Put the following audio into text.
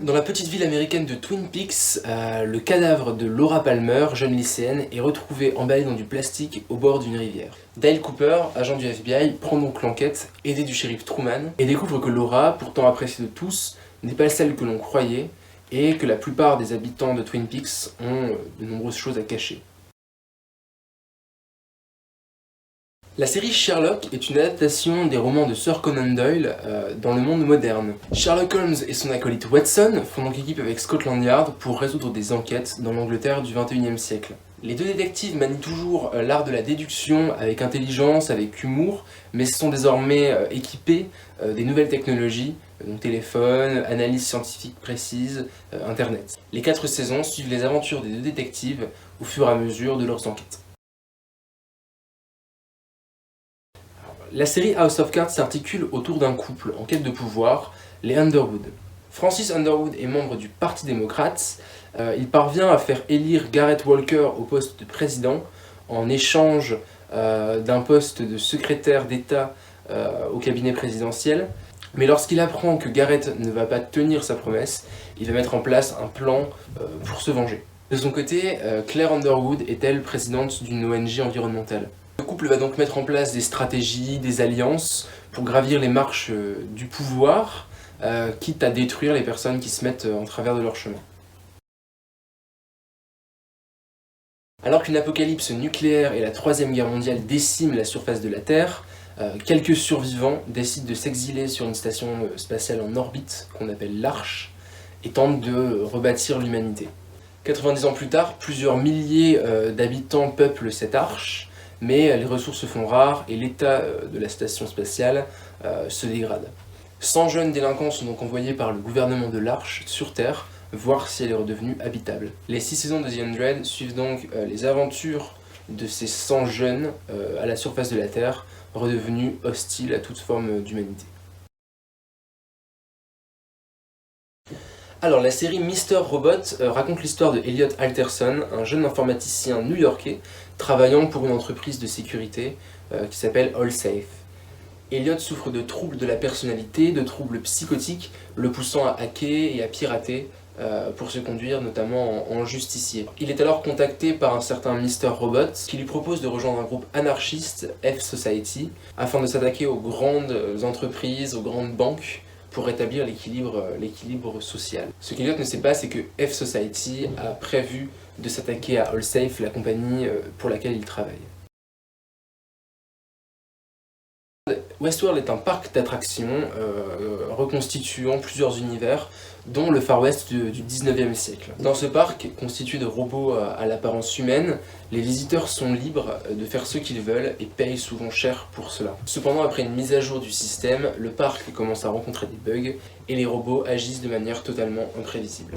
Dans la petite ville américaine de Twin Peaks, le cadavre de Laura Palmer, jeune lycéenne, est retrouvé emballé dans du plastique au bord d'une rivière. Dale Cooper, agent du FBI, prend donc l'enquête, aidé du shérif Truman, et découvre que Laura, pourtant appréciée de tous, n'est pas celle que l'on croyait, et que la plupart des habitants de Twin Peaks ont de nombreuses choses à cacher. La série Sherlock est une adaptation des romans de Sir Conan Doyle dans le monde moderne. Sherlock Holmes et son acolyte Watson font donc équipe avec Scotland Yard pour résoudre des enquêtes dans l'Angleterre du XXIe siècle. Les deux détectives manient toujours l'art de la déduction avec intelligence, avec humour, mais sont désormais équipés des nouvelles technologies, donc téléphone, analyse scientifique précise, internet. Les 4 saisons suivent les aventures des deux détectives au fur et à mesure de leurs enquêtes. La série House of Cards s'articule autour d'un couple en quête de pouvoir, les Underwood. Francis Underwood est membre du Parti démocrate. Il parvient à faire élire Gareth Walker au poste de président en échange d'un poste de secrétaire d'État au cabinet présidentiel. Mais lorsqu'il apprend que Gareth ne va pas tenir sa promesse, il va mettre en place un plan pour se venger. De son côté, Claire Underwood est elle présidente d'une ONG environnementale. Le couple va donc mettre en place des stratégies, des alliances pour gravir les marches du pouvoir, quitte à détruire les personnes qui se mettent en travers de leur chemin. Alors qu'une apocalypse nucléaire et la Troisième Guerre mondiale déciment la surface de la Terre, quelques survivants décident de s'exiler sur une station spatiale en orbite qu'on appelle l'Arche et tentent de rebâtir l'humanité. 90 ans plus tard, plusieurs milliers d'habitants peuplent cette arche, mais les ressources se font rares et l'état de la station spatiale se dégrade. 100 jeunes délinquants sont donc envoyés par le gouvernement de l'Arche sur Terre, voir si elle est redevenue habitable. Les 6 saisons de The 100 suivent donc les aventures de ces 100 jeunes à la surface de la Terre, redevenus hostiles à toute forme d'humanité. Alors, la série Mr. Robot raconte l'histoire de Elliot Alterson, un jeune informaticien new-yorkais travaillant pour une entreprise de sécurité qui s'appelle AllSafe. Elliot souffre de troubles de la personnalité, de troubles psychotiques, le poussant à hacker et à pirater pour se conduire notamment en justicier. Il est alors contacté par un certain Mr. Robot qui lui propose de rejoindre un groupe anarchiste, F-Society, afin de s'attaquer aux grandes entreprises, aux grandes banques, pour rétablir l'équilibre social. Ce qu'Elliot ne sait pas, c'est que F-Society a prévu de s'attaquer à AllSafe, la compagnie pour laquelle il travaille. Westworld est un parc d'attractions reconstituant plusieurs univers, dont le Far West du 19e siècle. Dans ce parc, constitué de robots à l'apparence humaine, les visiteurs sont libres de faire ce qu'ils veulent et payent souvent cher pour cela. Cependant, après une mise à jour du système, le parc commence à rencontrer des bugs et les robots agissent de manière totalement imprévisible.